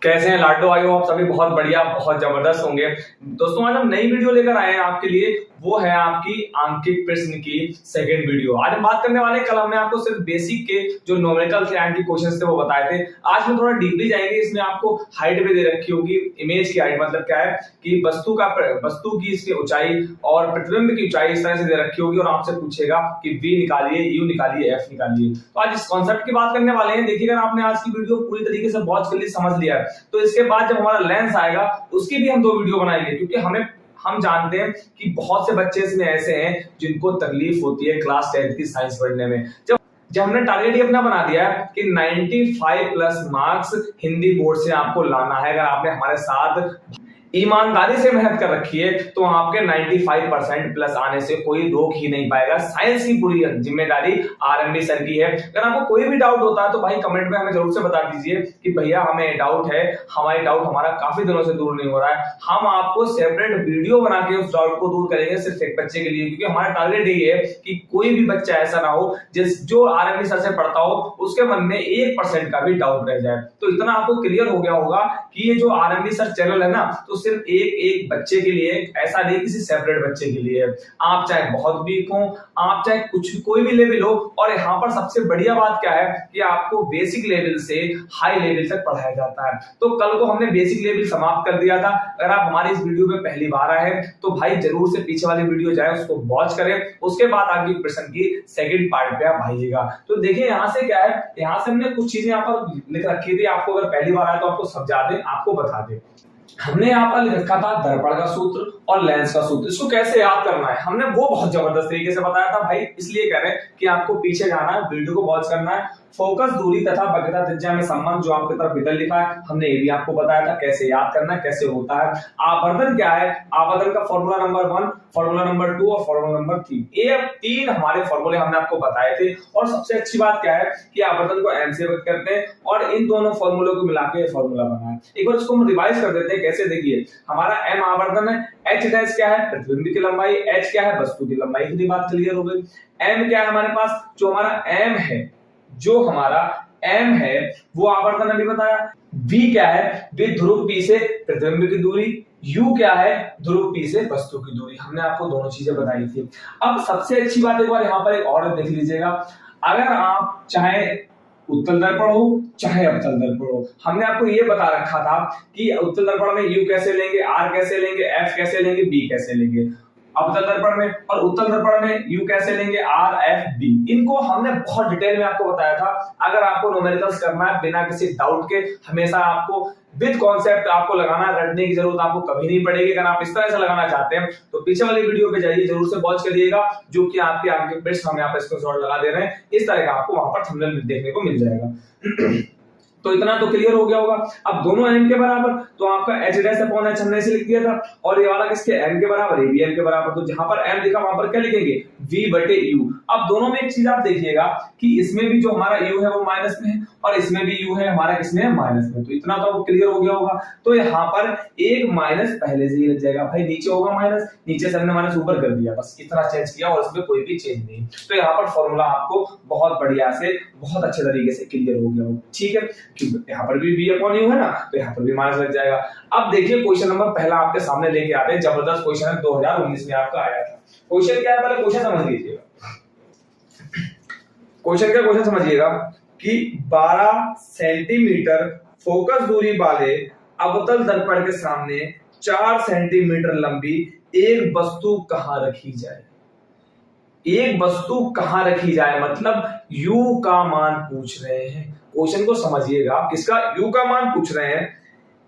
कैसे हैं लाडो? आयो आप सभी बहुत बढ़िया, बहुत जबरदस्त होंगे। दोस्तों आज हम नई वीडियो लेकर आए हैं आपके लिए, वो है आपकी आंकिक प्रश्न की सेकंड वीडियो। आज हम बात करने वाले हैं, कल हमने आपको सिर्फ बेसिक के जो न्यूमेरिकल थे आंकिक क्वेश्चंस थे वो बताए थे। आज हम थोड़ा डीपली जाएंगे। इसमें आपको हाइट भी दे रखी होगी, इमेज की हाइट मतलब क्या है कि वस्तु की इसकी ऊंचाई और प्रतिबिंब की ऊंचाई इस तरह से दे रखी होगी और आपसे पूछेगा कि v निकालिए, u निकालिए, f निकालिए। तो आज इस कॉन्सेप्ट की बात करने वाले हैं। देखिए अगर आपने आज की वीडियो पूरी तरीके से बहुत जल्दी समझ लिया है तो इसके बाद जब हमारा लेंस आएगा उसकी भी हम 2 वीडियो बनाएंगे, क्योंकि हम जानते हैं कि बहुत से बच्चे इसमें ऐसे हैं जिनको तकलीफ होती है क्लास 10th की साइंस पढ़ने में। जब हमने टारगेट ही अपना बना दिया है कि 95 प्लस मार्क्स हिंदी बोर्ड से आपको लाना है, अगर आपने हमारे साथ ईमानदारी से मेहनत कर रखी है तो आपके 95% प्लस आने से कोई रोक ही नहीं पाएगा। साइंस की पूरी जिम्मेदारी आरएमबी सर की है। अगर आपको कोई भी डाउट होता है तो भाई कमेंट में हमें जरूर से बता दीजिए कि भैया हमें डाउट है, हमारा काफी दिनों से दूर नहीं हो रहा है। हम आपको सेपरेट वीडियो बना के उस डाउट को दूर करेंगे सिर्फ एक बच्चे के लिए, क्योंकि हमारा टारगेट यही है कि कोई भी बच्चा ऐसा ना हो जो आरएमबी सर से पढ़ता हो उसके मन में 1% का भी डाउट रह जाए। तो इतना आपको क्लियर हो गया होगा कि ये जो आरएमबी सर चैनल है ना, तो सिर्फ एक बच्चे के लिए, ऐसा नहीं किसी सेपरेट बच्चे के लिए। आप चाहे बहुत वीक हो, आप चाहे कोई भी लेवल हो, और यहाँ पर सबसे बढ़िया बात क्या है कि आपको बेसिक लेवल से हाई लेवल तक पढ़ाया जाता है। तो कल को हमने बेसिक लेवल समाप्त कर दिया था। अगर आप हमारी इस वीडियो में पहली बार आए हैं तो भाई जरूर से पीछे वाली वीडियो जाए, उसको वॉच करें, उसके बाद आगे प्रश्न की सेकंड पार्ट पे आप आइएगा। तो देखिए यहाँ से क्या है, यहाँ से हमने कुछ चीजें यहाँ पर लिख रखी थी, आपको अगर पहली बार आए तो आपको समझा दें, आपको बता दें। हमने यहाँ पर लिख रखा था दर्पण का सूत्र और लेंस का सूत्र। इसको कैसे याद करना है हमने वो बहुत जबरदस्त तरीके से बताया था भाई, इसलिए कह रहे हैं कि आपको पीछे जाना है, वीडियो को वॉच करना है। फोकस दूरी तथा वक्रता त्रिज्या में संबंध जो आपकी तरफ इधर लिखा है हमने ये भी आपको बताया था कैसे याद करना है, कैसे होता है। आवर्धन क्या है, आवर्धन का फॉर्मूला नंबर 1, फॉर्मूला नंबर 2 और फॉर्मूला नंबर 3, ये 3 हमारे फॉर्मूले हमने आपको बताए थे। और सबसे अच्छी बात क्या है कि आवर्धन को m से व्यक्त करते हैं और इन दोनों फॉर्मूलों को मिला के फॉर्मूला बना है। एक बार इसको हम रिवाइज कर देते हैं कैसे। देखिए हमारा m आवर्धन है, h डैश क्या है प्रतिबिंब की लंबाई, h क्या है वस्तु की लंबाई। इतनी बात क्लियर हो गई। m क्या है हमारे पास, जो हमारा m है, जो हमारा m है वो आवर्धन अभी बताया। v क्या है, v ध्रुव p से प्रतिबिंब की दूरी, u क्या है ध्रुव p से वस्तु की दूरी। हमने आपको दोनों चीजें बताई थी। अब सबसे अच्छी बात एक बार यहाँ पर एक और देख लीजिएगा, अगर आप चाहे उत्तल दर्पण हो चाहे अवतल दर्पण हो, हमने आपको ये बता रखा था कि उत्तल दर्पण में u कैसे लेंगे, r कैसे लेंगे, f कैसे लेंगे, b कैसे लेंगे। अवतल दर्पण में और उत्तल दर्पण में u कैसे लेंगे, r, f, b। इनको हमने बहुत डिटेल में आपको बताया था। अगर आपको न्यूमेरिकल्स करना है बिना किसी डाउट के, हमेशा आपको विद कॉन्सेप्ट आपको लगाना, रटने की जरूरत आपको कभी नहीं पड़ेगी। अगर आप इस तरह से लगाना चाहते हैं तो पीछे वाली वीडियो पे जाइए, जरूर से वॉच करिएगा, जो कि आपके आगे प्रश्न हम यहाँ पर स्क्रीनशॉट लगा दे रहे हैं। इस तरह का आपको वहां पर थंबनेल देखने को मिल जाएगा। तो इतना तो क्लियर हो गया होगा। अब दोनों m के बराबर तो आपका h डैश अपॉन h हमने ऐसे लिख दिया था, और ये वाला किसके m के बराबर, ये भी m के बराबर। तो जहां पर m लिखा वहां पर क्या लिखेंगे, v बटे u। अब दोनों में एक चीज आप देखिएगा कि इसमें भी जो हमारा u है वो माइनस में है और इसमें भी u है हमारा किसमें है, माइनस में। तो इतना तो आपको क्लियर हो गया होगा। तो यहाँ पर एक माइनस पहले से ही लग जाएगा भाई, नीचे होगा माइनस, नीचे से हमने माइनस ऊपर कर दिया, बस इतना चेंज किया और इसमें कोई भी चेंज नहीं। तो यहाँ पर फॉर्मूला आपको बहुत बढ़िया से, बहुत अच्छे तरीके से क्लियर हो गया होगा। ठीक है, क्योंकि यहाँ पर भी v अपॉन u है ना, तो यहाँ पर भी माइनस लग जाएगा। अब देखिए क्वेश्चन नंबर पहला आपके सामने लेके आते हैं, जबरदस्त क्वेश्चन है, 2019 में आपका आया था। क्वेश्चन क्या है, पहले क्वेश्चन समझ लीजिएगा। क्वेश्चन समझिएगा कि 12 सेंटीमीटर फोकस दूरी वाले अवतल दर्पण के सामने 4 सेंटीमीटर लंबी एक वस्तु कहां रखी जाए। एक वस्तु कहां रखी जाए मतलब u का मान पूछ रहे हैं। क्वेश्चन को समझिएगा, किसका, u का मान पूछ रहे हैं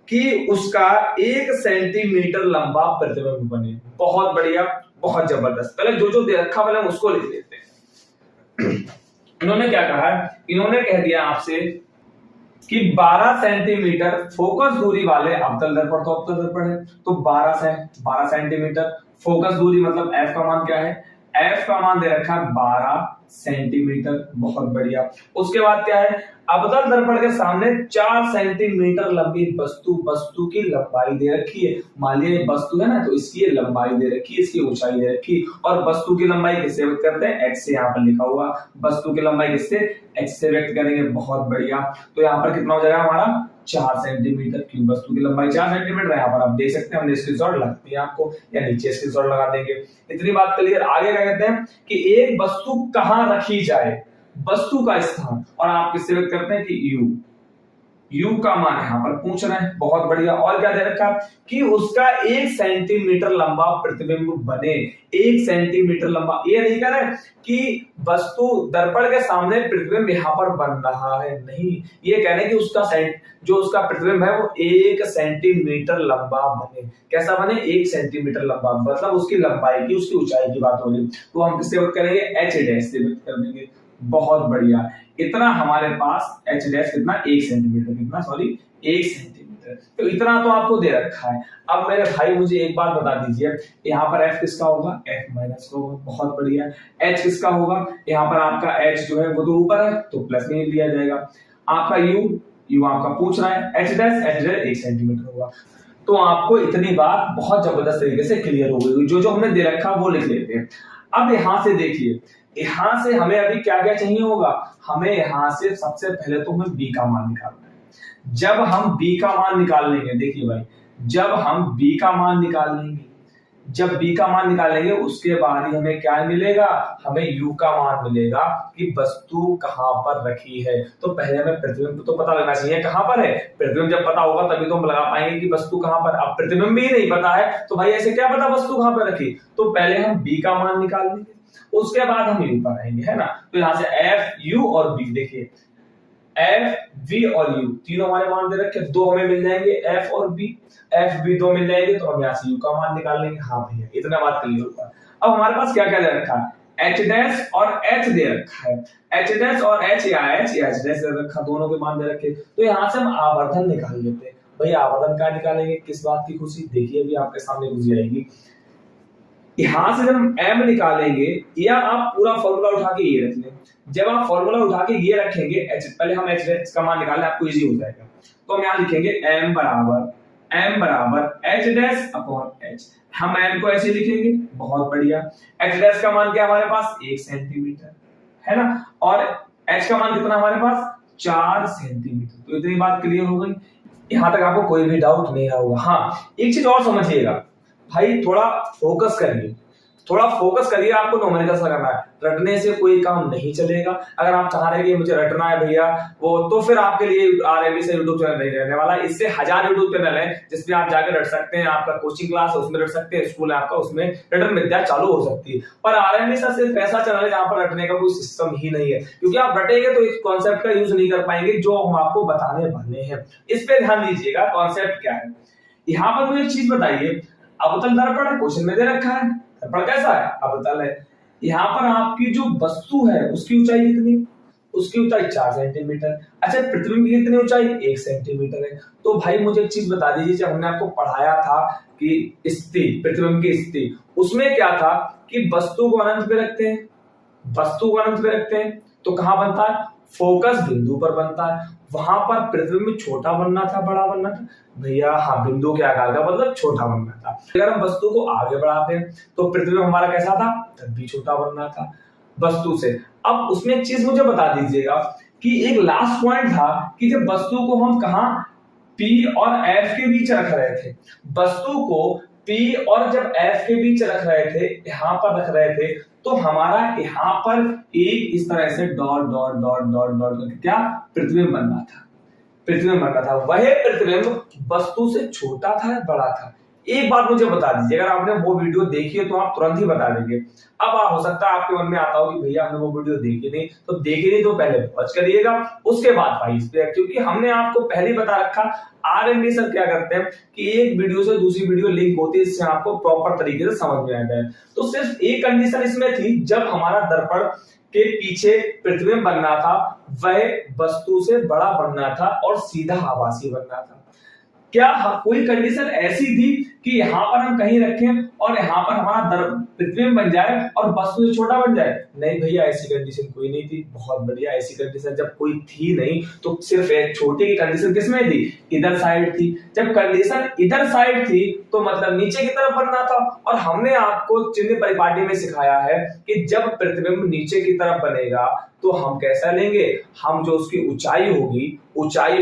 कि उसका 1 सेंटीमीटर लंबा प्रतिबिंब बने। बहुत बढ़िया, बहुत जबरदस्त। पहले जो दे रखा पहले उसको लिख लेते हैं। इन्होंने क्या कहा, इन्होंने कह दिया आपसे कि 12 सेंटीमीटर फोकस दूरी वाले अवतल दर्पण, तो अवतल दर्पण है तो 12 सेंटीमीटर फोकस दूरी, मतलब f का मान क्या है, f का मान दे रखा है 12 सेंटीमीटर। बहुत बढ़िया। उसके बाद क्या है, अवतल दर्पण के सामने 4 सेंटीमीटर लंबी वस्तु की लंबाई दे रखी है। मान लीजिए वस्तु है ना, तो इसकी लंबाई दे रखी है, इसकी ऊंचाई दे रखी है, और वस्तु की लंबाई किससे व्यक्त करते हैं, x से। यहाँ पर लिखा हुआ वस्तु की लंबाई किससे, x से व्यक्त करेंगे। बहुत बढ़िया। तो यहाँ पर कितना हो जाएगा हमारा 4 सेंटीमीटर, क्यों वस्तु की लंबाई 4 सेंटीमीटर है। यहाँ पर आप देख सकते हैं, हमने स्क्रीनशॉट लगती है आपको या नीचे स्क्रीनशॉट लगा देंगे। इतनी बात क्लियर। आगे क्या कहते हैं कि एक वस्तु कहाँ रखी जाए, वस्तु का स्थान, और आप किससे व्यक्त करते हैं कि यू। यू का मान यहाँ पर पूछ रहे हैं, बहुत बढ़िया। और क्या दे रखा कि उसका 1 सेंटीमीटर लंबा प्रतिबिंब बने। 1 सेंटीमीटर लंबा, ये नहीं कह रहे कि वस्तु दर्पण के सामने प्रतिबिंब यहाँ पर बन रहा है, नहीं, ये कह रहे हैं कि उसका जो उसका प्रतिबिंब है वो 1 सेंटीमीटर लंबा बने। कैसा बने? 1 सेंटीमीटर लंबा, मतलब उसकी लंबाई की, उसकी ऊंचाई की बात हो रही। तो हम किससे व्यक्त करेंगे? एच डैश से व्यक्त कर देंगे। बहुत बढ़िया। इतना हमारे पास एच डैश कितना? 1 सेंटीमीटर, कितना सॉरी 1 सेंटीमीटर। तो इतना तो आपको दे रखा है। अब मेरे भाई मुझे एक बात बता दीजिए, यहाँ पर एफ किसका होगा? एफ माइनस का होगा। बहुत बढ़िया। एच किसका होगा? यहाँ पर आपका एच जो है वो तो ऊपर है तो प्लस में लिया जाएगा। आपका यू आपका पूछ रहा है, एच डैश 1 सेंटीमीटर होगा। तो आपको इतनी बात बहुत जबरदस्त तरीके से क्लियर हो गई। जो जो हमने दे रखा वो लिख लेते हैं। अब यहां से देखिए, यहां से हमें अभी क्या क्या चाहिए होगा? हमें यहां से सबसे पहले तो हमें बी का मान निकालना है। जब हम बी का मान निकाल लेंगे, देखिए भाई, जब हम बी का मान निकाल लेंगे, जब बी का मान निकालेंगे उसके बाद ही हमें क्या मिलेगा? हमें यू का मान मिलेगा कि वस्तु कहां पर रखी है। तो पहले हमें प्रतिबिंब तो पता लगना चाहिए कहां पर है। प्रतिबिंब जब पता होगा तभी तो हम लगा पाएंगे कि वस्तु कहां पर। अब प्रतिबिंब भी नहीं पता है तो भाई ऐसे क्या पता वस्तु कहां पर रखी। तो पहले हम बी का मान निकाल लेंगे, उसके बाद हम यू पर आएंगे, है ना। तो यहां से एफ, यू और बी, देखिए एफ, वी और यू तीनों हमारे मान दे रखे, 2 हमें मिल जाएंगे, एफ और बी। एफ बी 2 मिल जाएंगे तो हम यहाँ से यू का मान निकाल लेंगे। हाँ भैया, इतना बात क्लियर होगा। अब हमारे पास क्या क्या दे रखा है? एच डैश और एच दे रखा है। एच डैश और एच या एच डैश दे रखा, दोनों के मान दे रखे। तो यहाँ से हम आवर्धन निकाल लेते हैं। भाई आवर्धन क्या निकालेंगे? किस बात की खुशी? देखिए अभी आपके सामने खुशी आएगी। यहां से जब हम m निकालेंगे, या आप पूरा फॉर्मूला उठा के ये रख लें। जब आप फॉर्मूला उठा के ये रखेंगे, h पहले हम h का मान निकालना, आपको इजी हो जाएगा। तो हम यहां लिखेंगे m बराबर h डैश अपॉन h। हम m को ऐसे लिखेंगे, बहुत बढ़िया। h डैश का मान क्या हमारे पास? 1 सेंटीमीटर, है ना। और h का मान कितना हमारे पास? 4 सेंटीमीटर। तो इतनी बात क्लियर हो गई। यहां तक आपको कोई भी डाउट नहीं होगा। हाँ, एक चीज और समझिएगा भाई, थोड़ा फोकस करिए, थोड़ा फोकस करिए। आपको न्यूमेरिकल्स करना है, रटने से कोई काम नहीं चलेगा। अगर आप चाह रहे हैं कि मुझे रटना है भैया वो, तो फिर आपके लिए आरएमबी से यूट्यूब चैनल नहीं रहने वाला। इससे 1000 यूट्यूब चैनल है जिसमें आप जाकर रट सकते हैं। आपका कोचिंग क्लास है उसमें रट सकते हैं, स्कूल है आपका उसमें रटन विद्या चालू हो सकती है। पर आरएमबी सर सिर्फ ऐसा चैनल है जहां पर रटने का कोई सिस्टम ही नहीं है, क्योंकि आप रटेंगे तो इस कॉन्सेप्ट का यूज नहीं कर पाएंगे जो हम आपको बताने वाले हैं। इस पे ध्यान दीजिएगा, कॉन्सेप्ट क्या है। यहाँ पर मुझे एक चीज बताइए, अवतल दर्पण है, क्वेश्चन में दे रखा है, दर्पण कैसा है? अवतल है। यहाँ पर आपकी जो वस्तु है उसकी ऊंचाई कितनी? उसकी ऊंचाई 4 सेंटीमीटर। अच्छा, प्रतिबिंब की कितनी ऊंचाई? 1 सेंटीमीटर है। तो भाई मुझे एक चीज बता दीजिए, जब हमने आपको पढ़ाया था कि स्थिति, प्रतिबिंब की स्थिति, उसमें क्या था कि वस्तु को अनंत पे रखते हैं, वस्तु को अनंत पे रखते हैं तो कहां बनता है? फोकस बिंदु पर बनता है। वहां पर प्रतिबिंब छोटा बनना था, बड़ा बनना था भैया? हाँ, बिंदु के आकार का मतलब छोटा बनना था। अगर हम वस्तु को आगे बढ़ाते हैं तो प्रतिबिंब हमारा कैसा था? तब भी छोटा बनना था वस्तु से। अब उसमें एक चीज मुझे बता दीजिएगा कि एक लास्ट पॉइंट था कि जब वस्तु को हम कहा P और F के बीच रख रहे थे, वस्तु को P और जब F के बीच रख रहे थे, यहां पर रख रहे थे, तो हमारा यहाँ पर एक इस तरह से dot dot dot dot dot करके क्या प्रतिबिंब बनना था? प्रतिबिंब बनना था। वह प्रतिबिंब वस्तु से छोटा था या बड़ा था? एक बात मुझे बता दीजिए, अगर आपने वो वीडियो देखी है तो आप तुरंत ही बता देंगे। अब हो सकता है आपके मन में आता हो कि भैया हमने वो वीडियो देखी नहीं, तो देखी नहीं तो पहले वॉच करिएगा, उसके बाद भाई इस पे, क्योंकि हमने आपको पहले ही बता रखा आरएमबी सर क्या करते हैं कि एक वीडियो से दूसरी वीडियो लिंक होती है, इससे आपको प्रॉपर तरीके से समझ में आ जाए। तो सिर्फ एक कंडीशन इसमें थी, जब हमारा दर्पण के पीछे प्रतिबिंब बनना था वह वस्तु से बड़ा बनना था और सीधा आभासी बनना था। क्या कोई कंडीशन ऐसी थी कि यहाँ पर हम कहीं रखें और यहाँ पर हमारा प्रतिबिंब बन जाए और वस्तु से छोटा बन जाए? नहीं भैया, ऐसी कंडीशन कोई नहीं थी। बहुत बढ़िया, ऐसी कंडीशन जब कोई थी नहीं तो सिर्फ एक छोटे की कंडीशन किसमें थी? इधर साइड थी। जब कंडीशन इधर साइड थी तो मतलब नीचे की तरफ बनना था। और हमने आपको चिन्ह परिपाटी में सिखाया है कि जब प्रतिबिंब नीचे की तरफ बनेगा तो हम कैसा लेंगे? हम जो उसकी ऊंचाई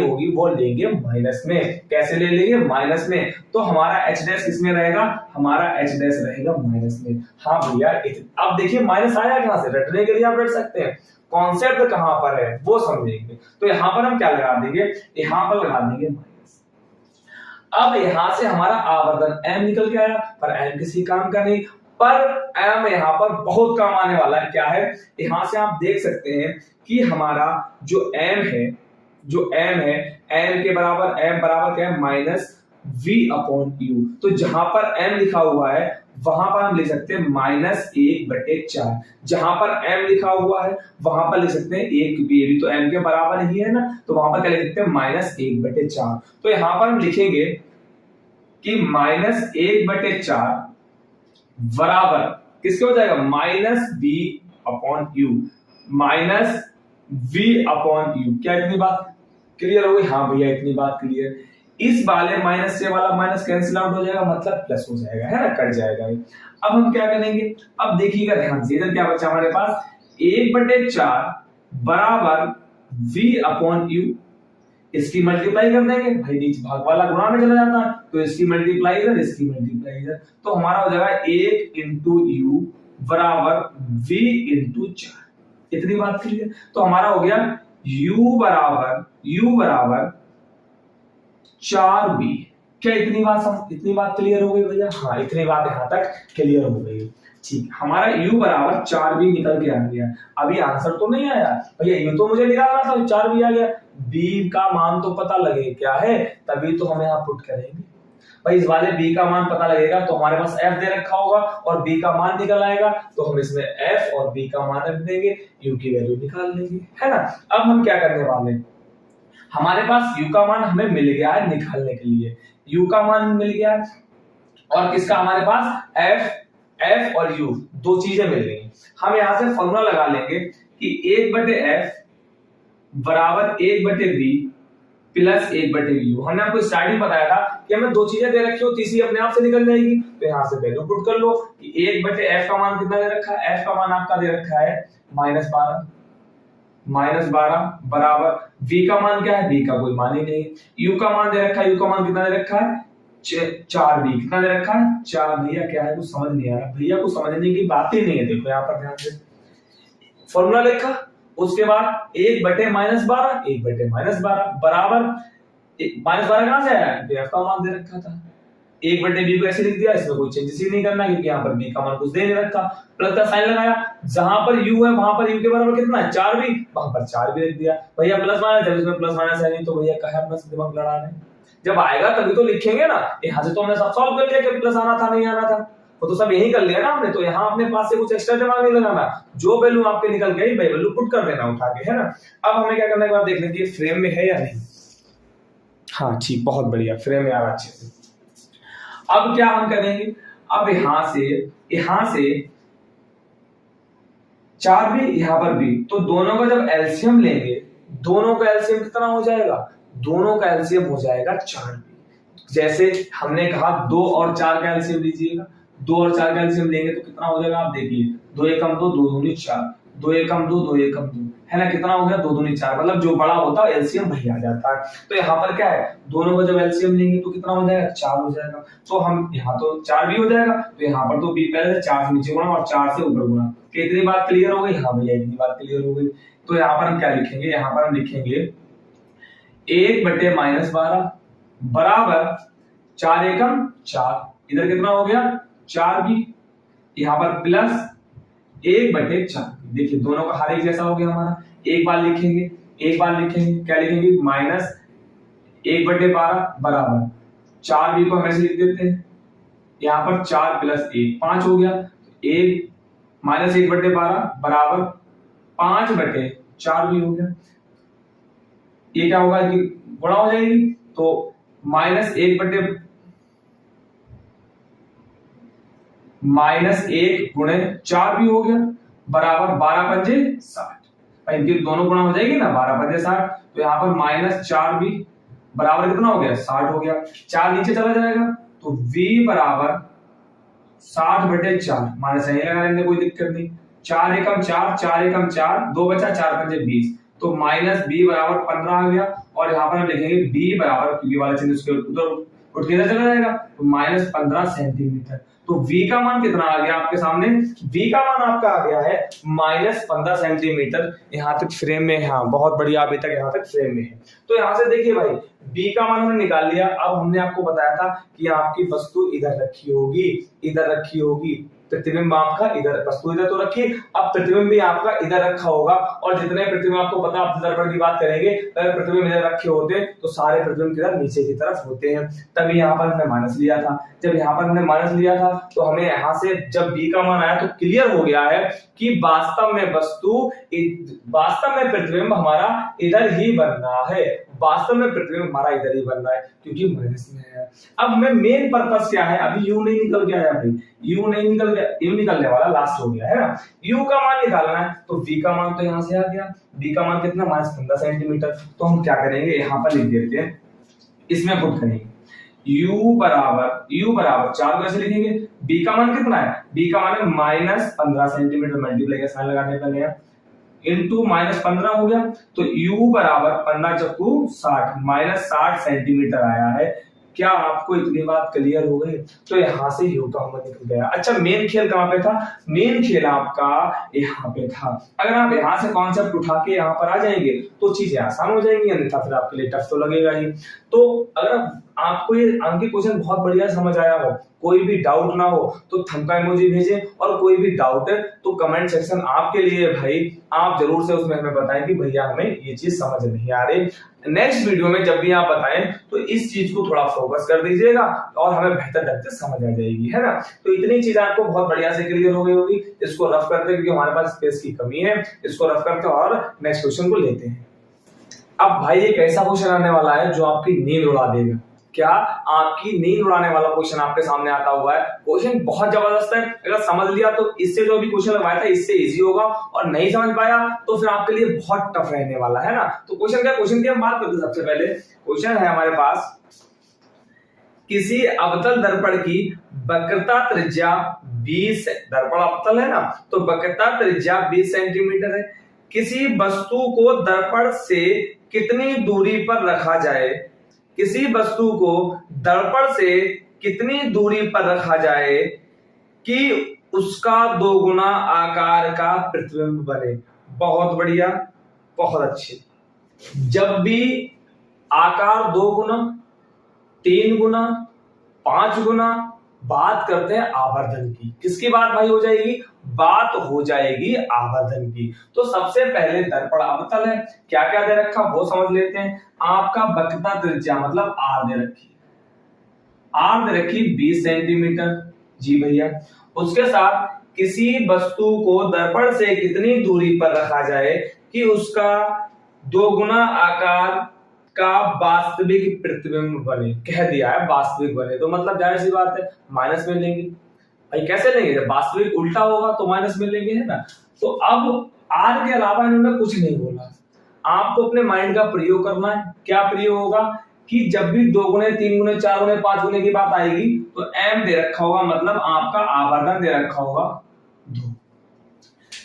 होगी वो लेंगे माइनस में। कैसे ले लेंगे? माइनस में। तो हमारा एच डैश किसमें रहेगा? हमारा एच डैश रहेगा माइनस में। हाँ भैया, अब देखिए माइनस आया कहां से? रटने के लिए आप रट सकते हैं, कॉन्सेप्ट कहां पर है वो समझेंगे। तो यहां पर हम क्या लगा देंगे? यहां पर लगा देंगे माइनस। अब यहां से हमारा आवर्धन m निकल के आया, पर m किसी काम का नहीं, पर m यहां पर बहुत काम आने वाला है। क्या है? यहां से आप देख सकते हैं कि हमारा जो m है, m के बराबर, m बराबर क्या है? Minus v upon u। तो जहां पर m लिखा हुआ है वहां पर हम लिख सकते हैं -1/4। जहां पर m लिखा हुआ है वहां पर लिख सकते हैं 1, क्योंकि ये भी तो m के बराबर ही है ना, तो वहां पर क्या लिख सकते हैं? -1/4। तो यहां पर हम लिखेंगे कि -1/4 बराबर किसके हो जाएगा? -v upon u। -v/u। क्या इतनी बात क्लियर हो गई? हाँ भैया, इतनी बात क्लियर। इस वाले माइनस से वाला माइनस कैंसिल आउट हो जाएगा, मतलब प्लस हो जाएगा, है ना, कट जाएगा। अब हम क्या करेंगे? अब देखिएगा ध्यान से, इधर क्या बचा हमारे पास? 1/4 बराबर v अपॉन u। इसकी मल्टीप्लाई कर देंगे भाई, नीचे भाग वाला गुणा में चला जाता है, तो इसकी मल्टीप्लाई इधर, इसकी मल्टीप्लाई इधर, तो हमारा हो जाएगा 1 इंटू यू बराबर v इंटू 4। इतनी बात क्लियर? तो हमारा हो गया u बराबर 4b। क्या इतनी बात क्लियर हो गई भैया? हाँ, इतनी बात यहां तक क्लियर हो गई। ठीक, हमारा u बराबर 4b निकल के आ गया। अभी आंसर तो नहीं आया भैया, u तो मुझे निकालना था, 4b आ गया। b का मान तो पता लगे क्या है, तभी तो हम यहाँ पुट करेंगे भाई। इस वाले b का मान पता लगेगा तो हमारे पास f दे रखा होगा और b का मान निकल आएगा, तो हम इसमें f और b का मान रख देंगे, u की वैल्यू निकाल लेंगे, है ना। अब हम क्या करने वाले हैं? हमारे पास u का मान हमें मिल गया है निकालने के लिए, u का मान मिल गया है, और किसका? हमारे पास f और u दो चीजें मिल गई। हम यहां से फॉर्मूला लगा लेंगे कि 1/f बराबर 1/b प्लस 1/u। हमने आपको स्टार्टिंग बताया था कि हमें दो चीजें दे रखी हो, तीसरी अपने आप से निकल जाएगी। तो यहां से वैल्यू पुट कर लो कि 1/f का मान कितना दे रखा है? f का मान आपका दे रखा है -12 बराबर v का मान क्या है? v का कोई मान ही नहीं। u का मान दे रखा है, u का मान कितना दे रखा है? 4b। कितना दे रखा है? 4। भैया क्या है, कुछ समझ नहीं आ रहा? भैया कुछ समझने की बात ही नहीं है। देखो यहाँ पर ध्यान से फॉर्मूला लिखा, उसके बाद 1/-12 बराबर -12 कहां से आया? क्योंकि f का मान दे रखा था। 1/b को ऐसे लिख दिया, इसमें कोई चेंजेस ही नहीं करना क्योंकि यहाँ पर b का मान कुछ दे नहीं रखा। प्लस का साइन लगाया, जहां पर u है वहां पर u के बराबर कितना है? 4b, वहां पर 4b लिख दिया। भैया प्लस माइनस, जब इसमें प्लस माइनस है नहीं तो भैया कहा अपना दिमाग लड़ा रहे हैं। जब आएगा तभी तो लिखेंगे ना। यहां से तो हमने सब सॉल्व कर लिया कि प्लस आना था नहीं आना था, वो तो सब यही कर लिया ना हमने। तो यहाँ अपने पास से कुछ एक्स्ट्रा दिमाग नहीं लगाना, जो वैल्यू आपके निकल गई वही वैल्यू पुट कर देना उठा के, है ना। अब हमें क्या करना है, एक बार देख लेते हैं फ्रेम में है या नहीं। हाँ ठीक, बहुत बढ़िया, फ्रेम में आ रहा अच्छे से। अब क्या हम करेंगे? अब यहां से 4b यहां पर b, तो दोनों का जब एलसीएम लेंगे, दोनों का एलसीएम कितना हो जाएगा? दोनों का एलसीएम हो जाएगा 4b। जैसे हमने कहा 2 और 4 का एलसीएम लीजिएगा, 2 और 4 का एलसीएम लेंगे तो कितना हो जाएगा? आप देखिए, 2 एकम 2, 2 दूनी 4, 2 एकम 2, 2 एकम 2, है ना। कितना हो गया? 2 दूनी 4, मतलब जो बड़ा होता है एलसीएम वही आ जाता है। तो यहाँ पर क्या है, दोनों का जब एलसीएम लेंगे तो कितना हो जाएगा? 4 हो जाएगा। तो हम यहाँ तो 4 भी हो जाएगा, तो यहाँ पर तो b पहले से 4 से नीचे गुणा और 4 से ऊपर गुणा। कितनी बात क्लियर हो गई? हाँ भैया, इतनी बात क्लियर हो गई। तो यहाँ पर हम क्या लिखेंगे? यहाँ पर हम लिखेंगे 1/-12 बराबर 4 एकम 4, इधर कितना हो गया? 4b, यहाँ पर प्लस 1/4। देखिए दोनों का हर एक जैसा हो गया हमारा। एक बार लिखेंगे क्या लिखेंगे? -1/12 बराबर 4b को हम ऐसे लिख देते हैं, यहाँ पर 4 + 1 5 हो गया। 1 -1/12 बराबर 5/4b हो गया। ये क्या होगा कि गुणा हो जाएगी, तो -1/12 -1 गुणे 4 भी हो गया बराबर 12 पंजे 60। भाई इनकी दोनों गुणा हो जाएगी ना, 12 पंजे 60, तो यहाँ पर -4 भी बराबर कितना हो गया 60 हो गया। 4 नीचे चला जाएगा तो v बराबर 60/4 माइनस यही लगा लेंगे, कोई दिक्कत नहीं। 4 एकम 4, 4 एकम 4, 2 बचा, 4 पंजे 20, तो -b बराबर 15 आ गया। और यहाँ पर हम लिखेंगे b बराबर, क्योंकि वाला चिन्ह उसके उधर उठ के चला जाएगा, तो -15 सेंटीमीटर। तो v का मान कितना आ गया आपके सामने, v का मान आपका आ गया है -15 सेंटीमीटर। यहाँ तक फ्रेम में, हाँ बहुत बढ़िया, अभी तक यहाँ तक फ्रेम में है। तो यहाँ से देखिए भाई, b का मान हमने निकाल लिया। अब हमने आपको बताया था कि आपकी वस्तु इधर रखी होगी, इधर रखी होगी, प्रतिबिंब आपका इधर, वस्तु इधर तो रखी, अब प्रतिबिंब भी आपका इधर रखा होगा। और जितने प्रतिबिंब आपको पता, आप दर्पण की बात करेंगे, अगर प्रतिबिंब इधर रखे होते तो सारे प्रतिबिंब किधर, नीचे की तरफ होते हैं। तभी यहाँ पर हमने माइनस लिया था। जब यहाँ पर हमने माइनस लिया था तो हमें यहाँ से जब b का मान आया तो क्लियर हो गया है कि वास्तव में वास्तव में प्रतिबिंब हमारा इधर ही बन रहा है, वास्तव में प्रतिबिंब हमारा इधर ही बन रहा है, क्योंकि माइनस में है। अब हमें मेन पर्पस क्या है, अभी u नहीं निकल गया है भाई, u नहीं निकल गया, u निकलने वाला लास्ट हो गया है ना। u का मान निकालना है तो v का मान तो यहाँ से आ गया, v का मान कितना, -15 सेंटीमीटर। तो हम क्या करेंगे, यहाँ पर लिख देते हैं, इसमें पुट करेंगे u बराबर 4 कैसे लिखेंगे, b का मान कितना है, b का मान है -15 सेंटीमीटर, मल्टीप्लाई का साइन लगाने पर गया इनटू -15 हो गया, तो u बराबर 15 चक्कू 60, -60 सेंटीमीटर आया है। क्या आपको इतनी बात क्लियर हो गई? तो यहाँ से u का मान निकल गया। अच्छा, मेन खेल कहाँ पे था, मेन खेल आपका यहाँ पे था। अगर आप यहाँ से कॉन्सेप्ट उठा के यहाँ पर आ जाएंगे तो चीजें आसान हो जाएंगी, अन्यथा फिर आपके लिए टफ तो लगेगा ही। तो अगर आपको ये अंकित क्वेश्चन बहुत बढ़िया समझ आया हो, कोई भी डाउट ना हो तो थंब का इमोजी भेजें, और कोई भी डाउट है तो कमेंट सेक्शन आपके लिए भाई, आप जरूर से उसमें हमें बताएं कि भैया हमें ये चीज समझ नहीं आ रही। नेक्स्ट वीडियो में जब भी आप बताएं तो इस चीज को थोड़ा फोकस कर दीजिएगा और हमें बेहतर ढंग से समझ आ जाएगी, है ना। तो इतनी चीज आपको बहुत बढ़िया से क्लियर हो गई होगी। इसको रफ करते हैं, क्योंकि हमारे पास स्पेस की कमी है, इसको रफ करते हैं और नेक्स्ट क्वेश्चन को लेते हैं। अब भाई एक ऐसा क्वेश्चन आने वाला है जो आपकी नींद उड़ा देगा। क्या, आपकी नींद उड़ाने वाला क्वेश्चन आपके सामने आता हुआ है। क्वेश्चन बहुत जबरदस्त है, अगर समझ लिया तो इससे जो भी क्वेश्चन लगाया था इससे इजी होगा, और नहीं समझ पाया तो फिर आपके लिए बहुत टफ रहने वाला है ना। तो क्वेश्चन क्या, क्वेश्चन की हम बात करते हैं। सबसे पहले क्वेश्चन है हमारे पास, किसी अवतल दर्पण की वक्रता त्रिज्या 20, दर्पण अवतल है ना, तो वक्रता त्रिज्या 20 सेंटीमीटर है। किसी वस्तु को दर्पण से कितनी दूरी पर रखा जाए, किसी वस्तु को दर्पण से कितनी दूरी पर रखा जाए कि उसका 2 गुना आकार का प्रतिबिंब बने। बहुत बढ़िया, बहुत अच्छे। जब भी आकार 2 गुना, 3 गुना, 5 गुना, बात करते हैं आवर्धन की। किसकी बात भाई हो जाएगी, बात हो जाएगी आवर्धन की। तो सबसे पहले दर्पण अवतल है, क्या क्या दे रखा वो समझ लेते हैं। आपका वक्रता त्रिज्या मतलब r दे रखी, r दे रखी 20 सेंटीमीटर, जी भैया। उसके साथ किसी वस्तु को दर्पण से कितनी दूरी पर रखा जाए कि उसका 2 गुना आकार का वास्तविक प्रतिबिंब बने। कह दिया है वास्तविक बने, तो मतलब जाहिर सी बात है माइनस में लेंगे भाई। कैसे लेंगे, जब वास्तविक उल्टा होगा तो माइनस में लेंगे, है ना। तो अब आर के अलावा इन्होंने कुछ नहीं बोला, आपको अपने माइंड का प्रयोग करना है। क्या प्रयोग होगा कि जब भी 2 गुने, 3 गुने, 4 गुने, 5 गुने की बात आएगी तो m दे रखा होगा, मतलब आपका आवर्धन दे रखा होगा 2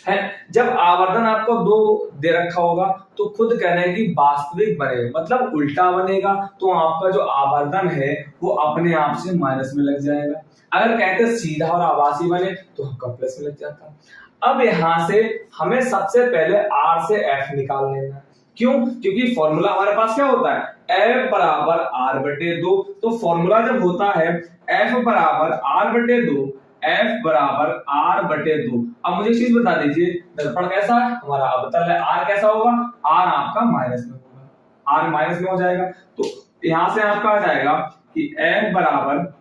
है। जब आवर्धन आपको 2 दे रखा होगा तो खुद कहना है कि वास्तविक बने, मतलब उल्टा बनेगा, तो आपका जो आवर्धन है वो अपने आप से माइनस में लग जाएगा। अगर कहते सीधा और आभासी बने तो आपका प्लस में लग जाता। अब यहां से हमें सबसे पहले r से f निकाल लेना। क्यों, क्योंकि फॉर्मूला हमारे पास क्या होता है, f बराबर r/2। तो फॉर्मूला जब होता है f बराबर r/2, f बराबर r/2। अब मुझे चीज बता दीजिए, दर्पण कैसा है, हमारा अवतल है, r कैसा होगा, r आपका माइनस में होगा, r माइनस में हो जाएगा। तो यहां से आपका आ जाएगा कि f बराबर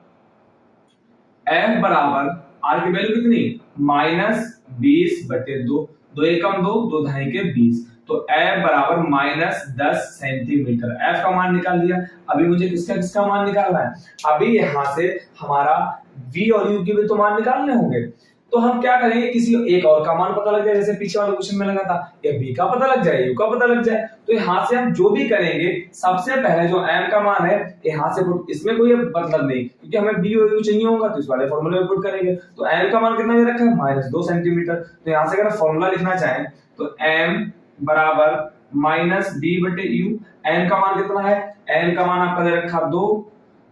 r की वैल्यू कितनी, -20/2, 2 एकम 2, 2 ढाई के 20, तो f बराबर -10 सेंटीमीटर। f का मान निकाल लिया। अभी मुझे किसका मान निकालना है? अभी यहां से हमारा v और u के भी तो मान निकालने होंगे। तो हम क्या करेंगे, किसी एक और का मान पता लग जाए, जैसे पीछे वाले क्वेश्चन में लगा था, या b का पता लग जाए, u का पता लग जाए। तो यहां से हम जो भी करेंगे, सबसे पहले जो m का मान है यहां से पुट, इसमें कोई मतलब नहीं क्योंकि हमें b और u चाहिए होगा, तो इस वाले फॉर्मूले में पुट करेंगे। तो m का मान कितना दे रखा है? -2 सेंटीमीटर। तो यहां से अगर फॉर्मूला लिखना चाहें तो m बराबर -b/u। m का मान कितना है? m का मान आपका दे रखा 2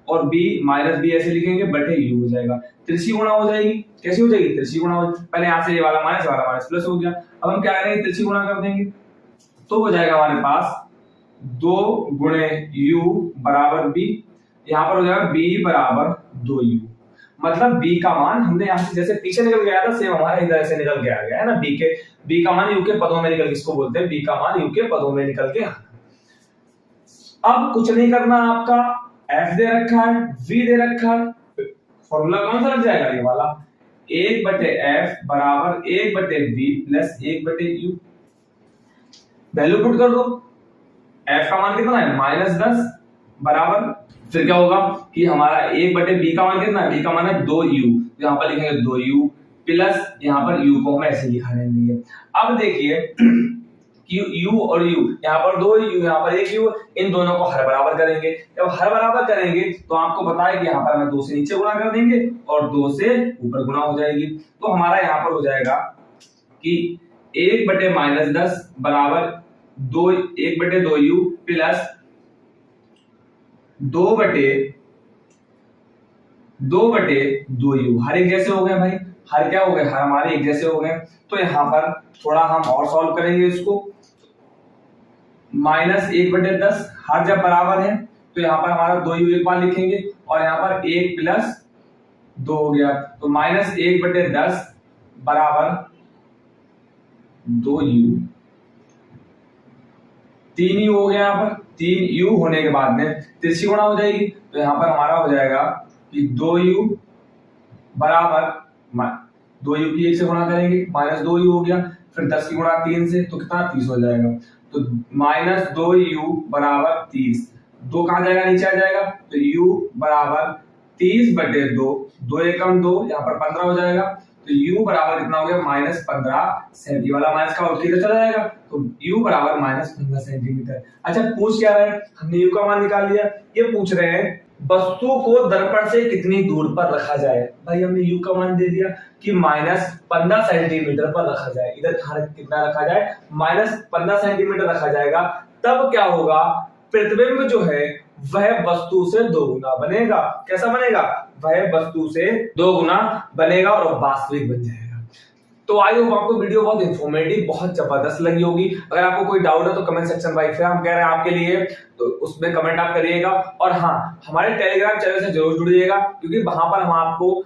और b -b ऐसे लिखेंगे बटे u हो जाएगा। त्रिशी गुणा हो जाएगी। कैसी हो जाएगी? त्रिशी गुणा हो। पहले यहां से ये वाला माइनस प्लस हो गया। अब हम क्या करेंगे? त्रिशी गुणा कर देंगे तो हो जाएगा हमारे पास 2 गुणे u बराबर b। यहां पर हो जाएगा b बराबर 2u। मतलब b का मान हमने यहां से जैसे पीछे निकल गया था, सेम हमारा इधर से निकल के आ गया है ना। b का मान u के पदों में निकल, किसको बोलते हैं? b का मान u के पदों में निकल के आना। अब कुछ नहीं करना, आपका f दे रखा है, v दे रखा है, फॉर्मूला कौन सा लग जाएगा? ये वाला 1/f बराबर 1/v plus 1/u। Value put कर दो। f का मान कितना है? -10 बराबर, फिर क्या होगा कि हमारा 1/b का मान कितना है? b का मान है 2u। यहां पर लिखेंगे 2u प्लस यहां पर u को हम ऐसे लिखा देंगे। अब देखिए कि u और u, यहाँ पर 2u, यहाँ पर 1u, इन दोनों को हर बराबर करेंगे। जब हर बराबर करेंगे तो आपको पता है कि यहाँ पर हमें 2 से नीचे गुणा कर देंगे और 2 से ऊपर गुणा हो जाएगी। तो हमारा यहाँ पर हो जाएगा कि 1/-10 बराबर 1/2u प्लस 2/2u। हर एक जैसे हो गए भाई, हर क्या हो गए? हर हमारे एक जैसे हो गए। तो यहाँ पर थोड़ा हम और सॉल्व करेंगे इसको। -1/10 हर जब बराबर है तो यहाँ पर हमारा 2u एक बार लिखेंगे और यहाँ पर 1 + 2 हो गया। तो -1/10 बराबर 2u, 3u हो गया। यहाँ पर 3u होने के बाद में त्रिशी गुणा हो जाएगी। तो यहाँ पर हमारा हो जाएगा कि 2u बराबर 2u की 1 से गुणा करेंगे, -2u हो गया। फिर 10 की गुणा 3 से तो कितना? 30 हो जाएगा। तो -2u बराबर 30। 2 कहां जाएगा? नीचे आ जाएगा। तो u बराबर 30/2, 2 एकम 2, यहाँ पर 15 हो जाएगा। तो u बराबर कितना हो गया? -15 सेंटीमीटर। वाला माइनस का और किधर चला जाएगा? तो u बराबर -15 सेंटीमीटर। अच्छा, पूछ क्या रहे हैं? हमने u का मान निकाल लिया। ये पूछ रहे हैं वस्तु को दर्पण से कितनी दूर पर रखा जाए। भाई हमने u का मान दे दिया कि -15 सेंटीमीटर पर रखा जाए। इधर कितना रखा जाए? -15 सेंटीमीटर रखा जाएगा। तब क्या होगा? प्रतिबिंब जो है वह वस्तु से 2 गुना बनेगा। कैसा बनेगा? वह वस्तु से 2 गुना बनेगा और वास्तविक बन जाएगा। तो आई होप आपको वीडियो बहुत इंफॉर्मेटिव, बहुत जबरदस्त लगी होगी। अगर आपको कोई डाउट है तो कमेंट सेक्शन भाई फिर हम कह रहे हैं आपके लिए, तो उसमें कमेंट आप करिएगा। और हाँ, हमारे टेलीग्राम चैनल से जरूर जुड़िएगा क्योंकि वहां पर हम आपको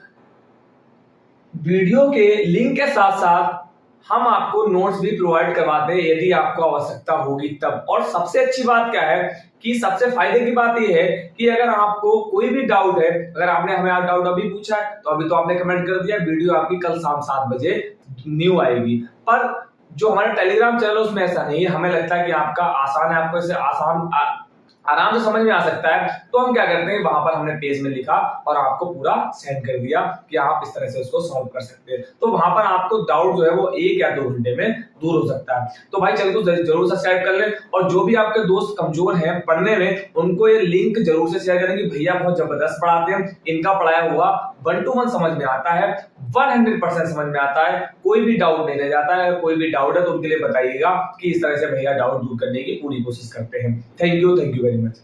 वीडियो के लिंक के साथ साथ हम आपको नोट्स भी प्रोवाइड करवाते हैं यदि आपको आवश्यकता होगी तब। और सबसे अच्छी बात क्या है कि सबसे फायदे की बात यह है कि अगर आपको कोई भी डाउट है, अगर आपने हमें डाउट अभी पूछा है तो अभी तो आपने कमेंट कर दिया, वीडियो आपकी कल शाम 7 बजे न्यू आएगी। पर जो हमारा टेलीग्राम चैनल उसमें ऐसा नहीं है। हमें लगता है कि आपका आसान है, आपको इसे आराम से समझ में आ सकता है। तो हम क्या करते हैं, वहां पर हमने पेज में लिखा और आपको पूरा सेंड कर दिया कि आप इस तरह से उसको सॉल्व कर सकते हैं। तो वहां पर आपको डाउट जो है वो 1 या 2 घंटे में दूर हो सकता है। तो भाई चैनल को जरूर सब्सक्राइब कर लें और जो भी आपके दोस्त कमजोर हैं पढ़ने में, उनको ये लिंक जरूर से शेयर करें कि भैया बहुत जबरदस्त पढ़ाते हैं, इनका पढ़ाया हुआ 1 to 1 समझ में आता है, 100% समझ में आता है, कोई भी डाउट नहीं रह जाता है। कोई भी डाउट है तो उनके लिए बताइएगा कि इस तरह से भैया डाउट दूर करने की पूरी कोशिश करते हैं। Thank you very much.